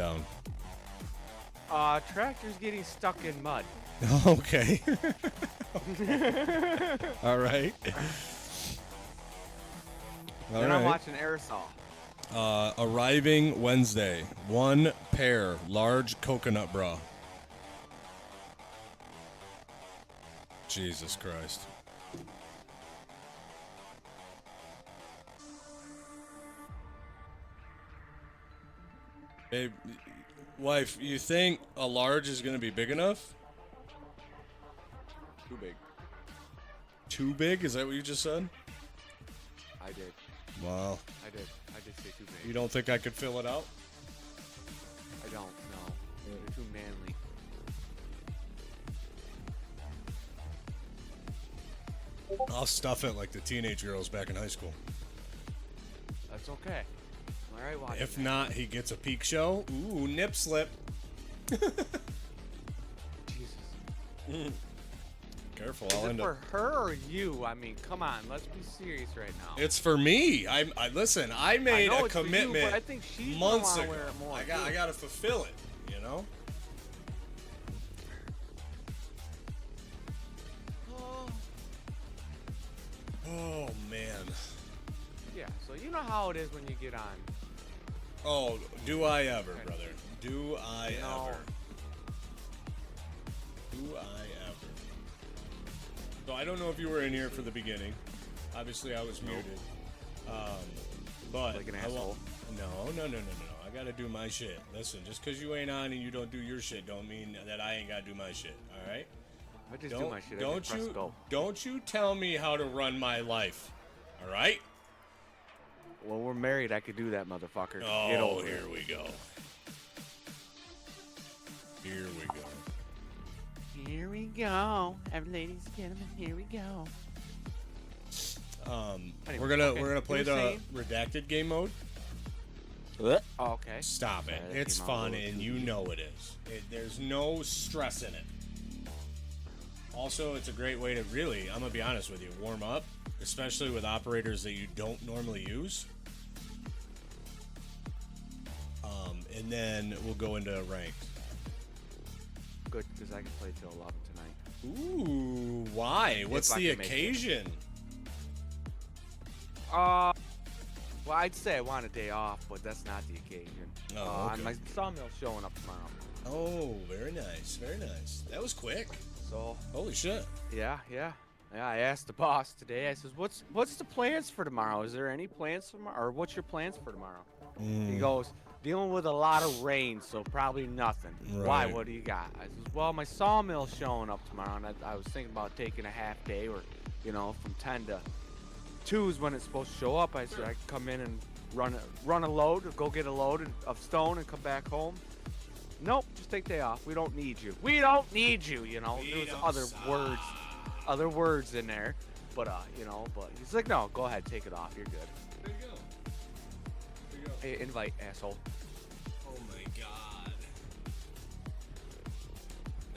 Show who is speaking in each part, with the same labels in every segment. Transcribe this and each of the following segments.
Speaker 1: down?
Speaker 2: Tractor's getting stuck in mud.
Speaker 1: Okay. All right. All
Speaker 2: Then I'm
Speaker 1: right.
Speaker 2: watching Aerosol.
Speaker 1: Arriving Wednesday. 1 pair, large coconut bra. Jesus Christ. Babe, wife, you think a large is going to be big enough?
Speaker 2: Too big.
Speaker 1: Too big? Is that what you just said?
Speaker 2: I did.
Speaker 1: Wow.
Speaker 2: I did say too big.
Speaker 1: You don't think I could fill it out?
Speaker 2: I don't know. They're too manly.
Speaker 1: I'll stuff it like the teenage girls back in high school.
Speaker 2: That's okay. All right, watch.
Speaker 1: If not, he gets a peek show. Ooh, nip slip.
Speaker 2: Jesus.
Speaker 1: Careful,
Speaker 2: Is
Speaker 1: I'll
Speaker 2: it
Speaker 1: end
Speaker 2: for
Speaker 1: up.
Speaker 2: her or you? I mean, come on. Let's be serious right now.
Speaker 1: It's for me. I listen. I made
Speaker 2: know
Speaker 1: a
Speaker 2: it's for you,
Speaker 1: commitment
Speaker 2: but I think she's
Speaker 1: months
Speaker 2: gonna
Speaker 1: ago.
Speaker 2: wanna wear it more,
Speaker 1: I
Speaker 2: too.
Speaker 1: got to fulfill it. You know. Oh man.
Speaker 2: Yeah, so you know how it is when you get on.
Speaker 1: Oh, do I ever, brother? Do I
Speaker 2: No.
Speaker 1: ever? Do I ever? So I don't know if you were in here for the beginning. Obviously, I was muted. But
Speaker 2: Like an
Speaker 1: I
Speaker 2: asshole.
Speaker 1: No. I gotta do my shit. Listen, just because you ain't on and you don't do your shit, don't mean that I ain't gotta do my shit. All right?
Speaker 2: I just do my shit. I just press go.
Speaker 1: Don't you tell me how to run my life. All right?
Speaker 2: Well, we're married. I could do that, motherfucker.
Speaker 1: Oh,
Speaker 2: Get over
Speaker 1: here
Speaker 2: it.
Speaker 1: we go. Here we go.
Speaker 2: Here we go. Ladies and gentlemen, here we go. Anyway,
Speaker 1: We're gonna
Speaker 2: okay.
Speaker 1: play
Speaker 2: You were
Speaker 1: the
Speaker 2: saying?
Speaker 1: redacted game mode.
Speaker 2: Oh, okay.
Speaker 1: Stop it.
Speaker 2: Sorry, that
Speaker 1: It's
Speaker 2: came out a
Speaker 1: fun
Speaker 2: little
Speaker 1: and
Speaker 2: too
Speaker 1: you
Speaker 2: deep.
Speaker 1: know it is. There's no stress in it. Also, it's a great way to really, I'm gonna be honest with you, warm up, especially with operators that you don't normally use. And then we'll go into ranked.
Speaker 2: Good, because I can play till 11 tonight.
Speaker 1: Ooh, why? What's
Speaker 2: I
Speaker 1: the
Speaker 2: can make it.
Speaker 1: occasion?
Speaker 2: Well, I'd say I want a day off, but that's not the occasion.
Speaker 1: Oh, okay.
Speaker 2: My sawmill showing up tomorrow.
Speaker 1: Oh, very nice, very nice. That was quick.
Speaker 2: So,
Speaker 1: Holy shit.
Speaker 2: yeah. I asked the boss today. I says, "What's the plans for tomorrow? Is there any plans for tomorrow? Or what's your plans for tomorrow?" He goes, "Dealing with a lot of rain, so probably nothing." Why?
Speaker 1: Right.
Speaker 2: What do you got? I says, "Well, my sawmill's showing up tomorrow, and I was thinking about taking a half day, or from 10 to 2 is when it's supposed to show up." I said, "I can come in and run a load, or go get a load of stone, and come back home." Nope, just take day off. We don't need you. We don't need you. There's other words in there, but but he's like, "No, go ahead, take it off. You're good."
Speaker 1: There you go. There you go.
Speaker 2: Hey, invite, asshole.
Speaker 1: Oh my god.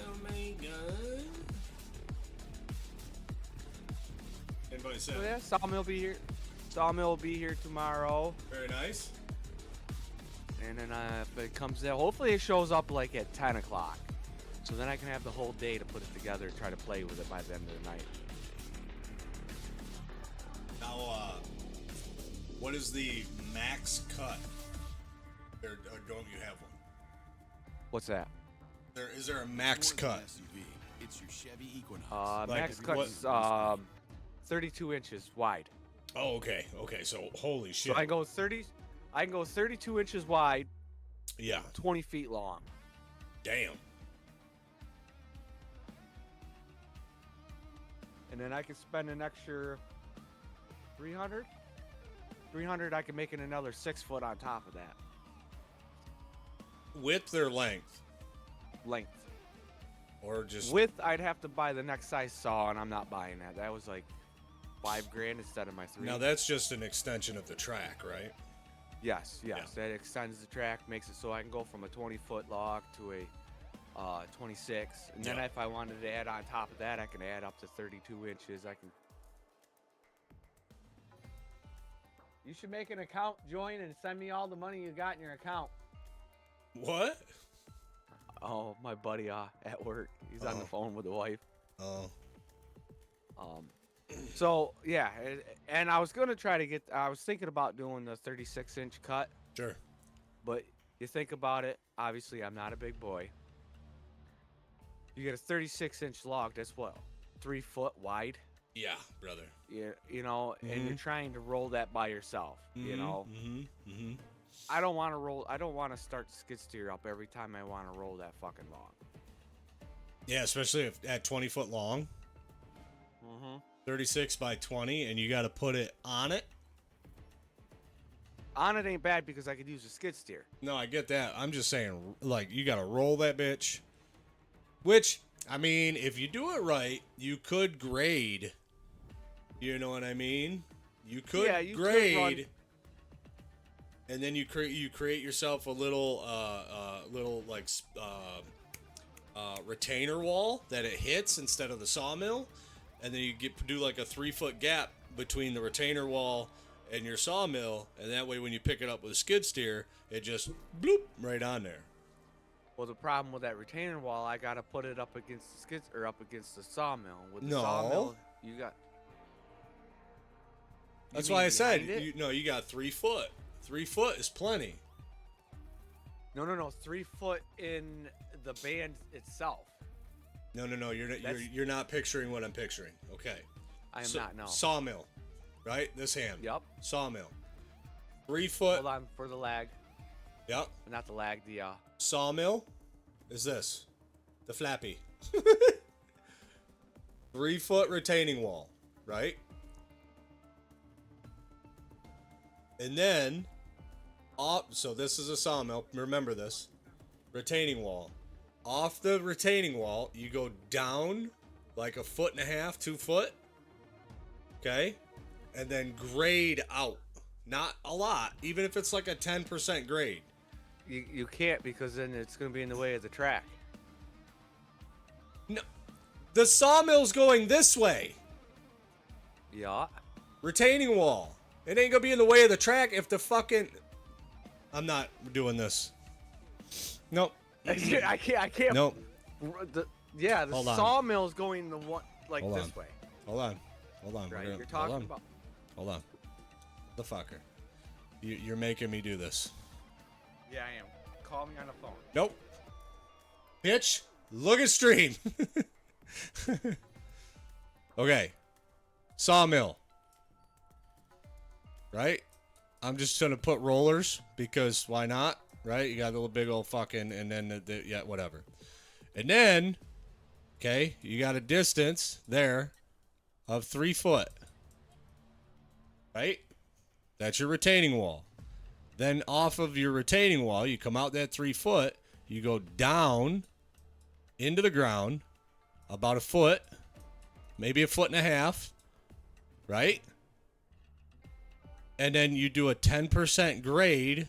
Speaker 1: Oh my god. Anybody said?
Speaker 2: So yeah, sawmill will be here. Sawmill will be here tomorrow,
Speaker 1: Very nice.
Speaker 2: and then if it comes in, hopefully it shows up like at 10 o'clock. So then I can have the whole day to put it together and try to play with it by the end of the night.
Speaker 1: Now, what is the max cut? Or don't you have one?
Speaker 2: What's that?
Speaker 1: Is there a max cut?
Speaker 3: SUV. It's your Chevy Equinox.
Speaker 1: Like,
Speaker 2: Max cut's 32 inches wide.
Speaker 1: Oh, okay. Okay, so holy shit.
Speaker 2: So I can go 32 inches wide,
Speaker 1: Yeah.
Speaker 2: 20 feet long.
Speaker 1: Damn.
Speaker 2: And then I can spend an extra 300. 300, I can make it another 6 foot on top of that.
Speaker 1: Width or length?
Speaker 2: Length.
Speaker 1: Or just
Speaker 2: Width, I'd have to buy the next size saw, and I'm not buying that. That was like $5,000 instead of my 3.
Speaker 1: Now that's just an extension of the track, right?
Speaker 2: Yes. That extends the track, makes it so I can go from a 20-foot log to a 26. And then
Speaker 1: Yeah.
Speaker 2: if I wanted to add on top of that, I can add up to 32 inches. You should make an account, join, and send me all the money you got in your account.
Speaker 1: What?
Speaker 2: Oh, my buddy at work. He's on the phone with the wife.
Speaker 1: Oh.
Speaker 2: So yeah, and I was gonna try to get. I was thinking about doing the 36-inch cut,
Speaker 1: Sure.
Speaker 2: but you think about it. Obviously, I'm not a big boy. You get a 36-inch log. That's what, 3 foot wide.
Speaker 1: Yeah, brother.
Speaker 2: You know, and you're trying to roll that by yourself. You know, I don't want to roll. I don't want to start skid steer up every time I want to roll that fucking log.
Speaker 1: Yeah, especially if at 20 foot long. 36 by 20, and you got to put it on it.
Speaker 2: On it ain't bad because I could use a skid steer.
Speaker 1: No, I get that. I'm just saying, like, you got to roll that bitch. Which, I mean, if you do it right, you could grade. You know what I mean? You could grade. And then you create yourself a little retainer wall that it hits instead of the sawmill, and then you do like a 3 foot gap between the retainer wall and your sawmill, and that way when you pick it up with a skid steer, it just bloop right on there.
Speaker 2: Well, the problem with that retainer wall, I gotta put it up against the skid or up against the sawmill. With the sawmill, you got.
Speaker 1: That's why I said you got 3 foot. 3 foot is plenty.
Speaker 2: No. 3 foot in the band itself.
Speaker 1: No. You're not picturing what I'm picturing. Okay.
Speaker 2: I am not. No.
Speaker 1: Sawmill, right? This hand.
Speaker 2: Yep.
Speaker 1: Sawmill. 3 foot.
Speaker 2: Hold on for the lag.
Speaker 1: Yep.
Speaker 2: Not the lag. The
Speaker 1: Sawmill is this. The flappy. 3 foot retaining wall, right? And then, so this is a sawmill. Remember this. Retaining wall. Off the retaining wall, you go down like 1.5 feet, 2 foot. Okay? And then grade out. Not a lot, even if it's like a 10% grade.
Speaker 2: you can't because then it's gonna be in the way of the track.
Speaker 1: No, the sawmill's going this way.
Speaker 2: Yeah.
Speaker 1: Retaining wall. It ain't gonna be in the way of the track if the fucking. I'm not doing this. Nope.
Speaker 2: I can't.
Speaker 1: Nope.
Speaker 2: The sawmill's going the one like
Speaker 1: Hold
Speaker 2: this
Speaker 1: on.
Speaker 2: way.
Speaker 1: Hold on.
Speaker 2: Right. You're talking about.
Speaker 1: Hold on. The fucker. You're making me do this.
Speaker 2: Yeah, I am. Call me on the phone.
Speaker 1: Nope. Bitch, look at stream. Okay. Sawmill. Right? I'm just going to put rollers because why not? Right? You got a little big old fucking, and then, yeah, whatever. And then, okay, you got a distance there of 3 foot. Right? That's your retaining wall. Then off of your retaining wall, you come out that 3 foot, you go down into the ground about 1 foot, maybe 1.5 feet, right? And then you do a 10% grade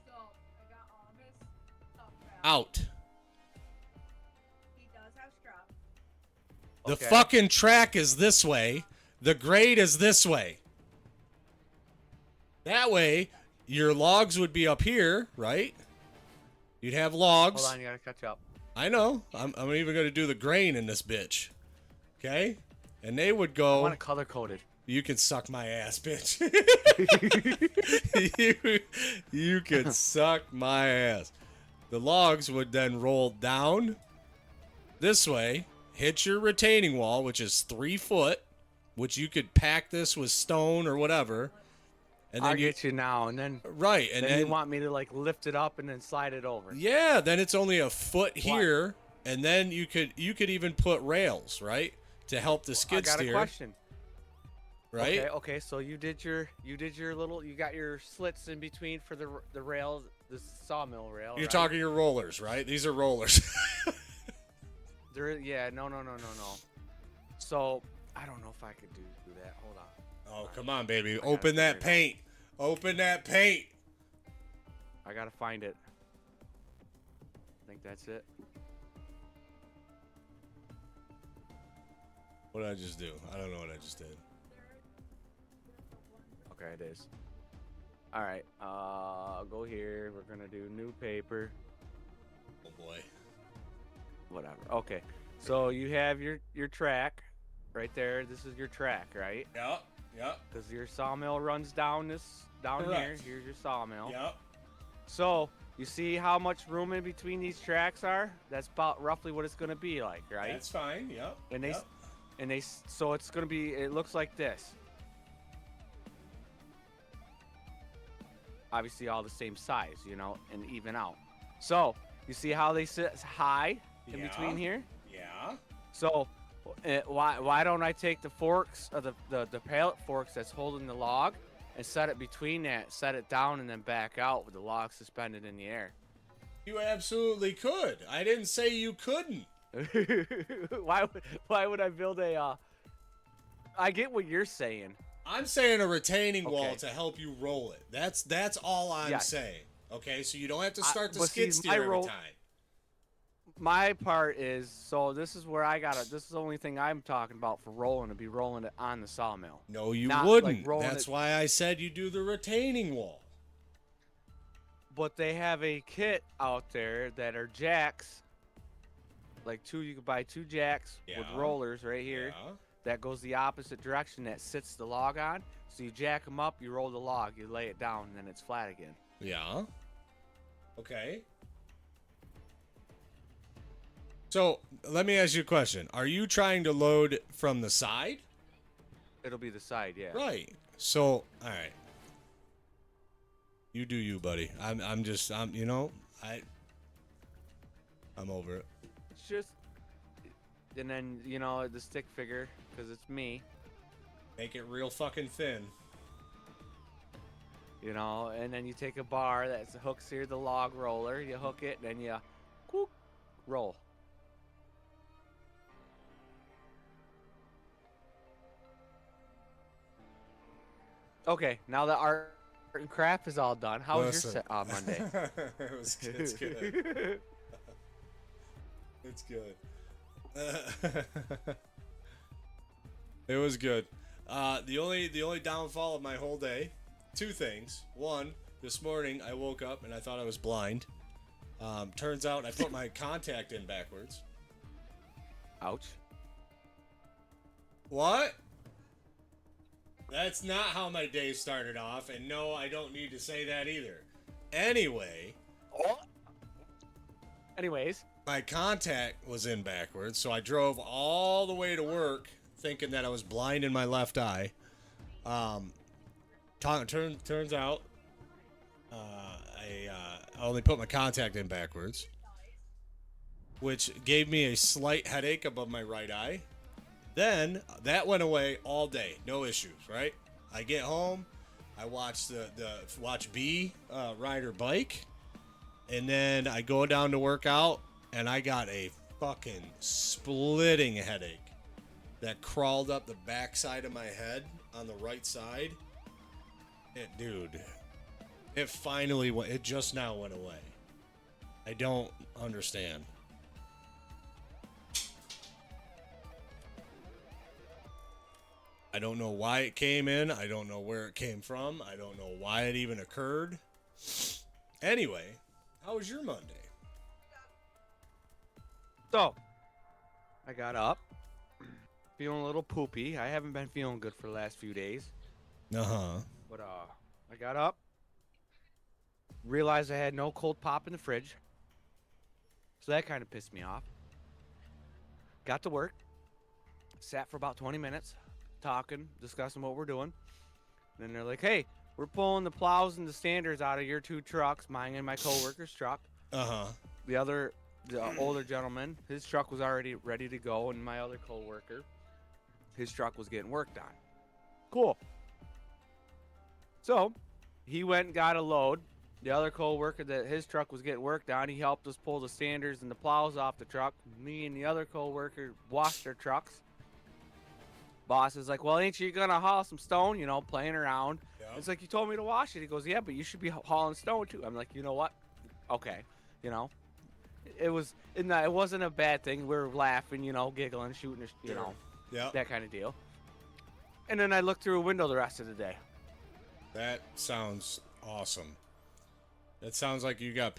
Speaker 4: So I got all of his stuff back.
Speaker 1: out.
Speaker 4: He does have straps.
Speaker 1: The
Speaker 2: Okay.
Speaker 1: fucking track is this way. The grade is this way. That way, your logs would be up here, right? You'd have logs.
Speaker 2: Hold on, you gotta catch up.
Speaker 1: I know. I'm even going to do the grain in this bitch. Okay? And they would
Speaker 2: I
Speaker 1: go,
Speaker 2: want it color coded.
Speaker 1: you can suck my ass, bitch. you can suck my ass. The logs would then roll down this way, hit your retaining wall, which is 3 foot, which you could pack this with stone or whatever. And then
Speaker 2: I'll get you now, and then
Speaker 1: right, and
Speaker 2: then you want me to like lift it up and then slide it over.
Speaker 1: yeah, then it's only 1 foot here, and then you could even put rails, right, to help the skid
Speaker 2: I got
Speaker 1: steer.
Speaker 2: a question.
Speaker 1: Right?
Speaker 2: Okay. So you did your little. You got your slits in between for the rail, the sawmill rail.
Speaker 1: You're
Speaker 2: right?
Speaker 1: talking your rollers, right? These are rollers.
Speaker 2: No. So I don't know if I could do that. Hold on.
Speaker 1: Oh, come on, baby. Open that paint. Open that paint.
Speaker 2: I gotta find it. I think that's it.
Speaker 1: What did I just do? I don't know what I just did.
Speaker 2: Okay, it is. All right. Go here. We're gonna do new paper.
Speaker 1: Oh boy.
Speaker 2: Whatever. Okay. So you have your track, right there. This is your track, right?
Speaker 1: Yep. Yep.
Speaker 2: Because your sawmill runs down here.
Speaker 1: Correct.
Speaker 2: Here's your sawmill.
Speaker 1: Yep.
Speaker 2: So you see how much room in between these tracks are? That's about roughly what it's gonna be like, right?
Speaker 1: That's fine. Yep.
Speaker 2: And
Speaker 1: yep.
Speaker 2: so it's gonna be. It looks like this. Obviously, all the same size, and even out. So you see how they sit high in
Speaker 1: Yeah.
Speaker 2: between here?
Speaker 1: Yeah.
Speaker 2: So why don't I take the forks or the pallet forks that's holding the log and set it between that, set it down, and then back out with the log suspended in the air?
Speaker 1: You absolutely could. I didn't say you couldn't.
Speaker 2: Why would I build a? I get what you're saying.
Speaker 1: I'm saying a retaining wall
Speaker 2: Okay.
Speaker 1: to help you roll it. That's all I'm
Speaker 2: Yes.
Speaker 1: saying. Okay, so you don't have to start the
Speaker 2: but see,
Speaker 1: skid steer
Speaker 2: my
Speaker 1: every
Speaker 2: roll-
Speaker 1: time.
Speaker 2: My part is, so this is where I got it. This is the only thing I'm talking about for rolling, to be rolling it on the sawmill.
Speaker 1: No, you
Speaker 2: Not, like,
Speaker 1: wouldn't.
Speaker 2: rolling
Speaker 1: That's
Speaker 2: it-
Speaker 1: why I said you do the retaining wall.
Speaker 2: But they have a kit out there that are jacks. You could buy 2 jacks with
Speaker 1: Yeah.
Speaker 2: rollers right here.
Speaker 1: Yeah.
Speaker 2: That goes the opposite direction, that sits the log on. So you jack them up, you roll the log, you lay it down, and then it's flat again.
Speaker 1: Yeah. Okay. So let me ask you a question. Are you trying to load from the side?
Speaker 2: It'll be the side, yeah.
Speaker 1: Right. So, all right. You do you, buddy. I'm over it.
Speaker 2: It's just, and then, the stick figure, because it's me,
Speaker 1: Make it real fucking thin.
Speaker 2: and then you take a bar that hooks here, the log roller, you hook it, and then you whoop, roll. Okay, now that art and craft is all done, how was your
Speaker 1: Listen.
Speaker 2: set on Monday?
Speaker 1: It's good. It's good. It was good. The only downfall of my whole day, 2 things. One, this morning I woke up and I thought I was blind. Turns out I put my contact in backwards.
Speaker 2: Ouch.
Speaker 1: What? That's not how my day started off, and no, I don't need to say that either. Anyway,
Speaker 2: Anyways,
Speaker 1: my contact was in backwards, so I drove all the way to work thinking that I was blind in my left eye. Turns out I only put my contact in backwards, which gave me a slight headache above my right eye. Then that went away all day, no issues, right? I get home, I watch watch B ride her bike, and then I go down to work out, and I got a fucking splitting headache that crawled up the backside of my head on the right side. Dude, it finally went. It just now went away. I don't understand. I don't know why it came in. I don't know where it came from. I don't know why it even occurred. Anyway, how was your Monday?
Speaker 2: so I got up, feeling a little poopy. I haven't been feeling good for the last few days.
Speaker 1: Uh-huh.
Speaker 2: But I got up, realized I had no cold pop in the fridge. So that kind of pissed me off. Got to work, sat for about 20 minutes, talking, discussing what we're doing. Then they're like, hey, we're pulling the plows and the standers out of your 2 trucks, mine and my coworker's truck.
Speaker 1: Uh-huh.
Speaker 2: The older gentleman, his truck was already ready to go, and my other coworker, his truck was getting worked on. Cool. So he went and got a load. The other coworker that his truck was getting worked on, he helped us pull the standers and the plows off the truck. Me and the other coworker washed their trucks. Boss is like, well, ain't you gonna haul some stone? Playing around.
Speaker 1: Yeah.
Speaker 2: It's like, you told me to wash it. He goes, yeah, but you should be hauling stone too. I'm like, you know what? Okay. It wasn't a bad thing. We were laughing, giggling, shooting,
Speaker 1: Yeah.
Speaker 2: that kind of deal. And then I looked through a window the rest of the day.
Speaker 1: That sounds Awesome. That sounds like you got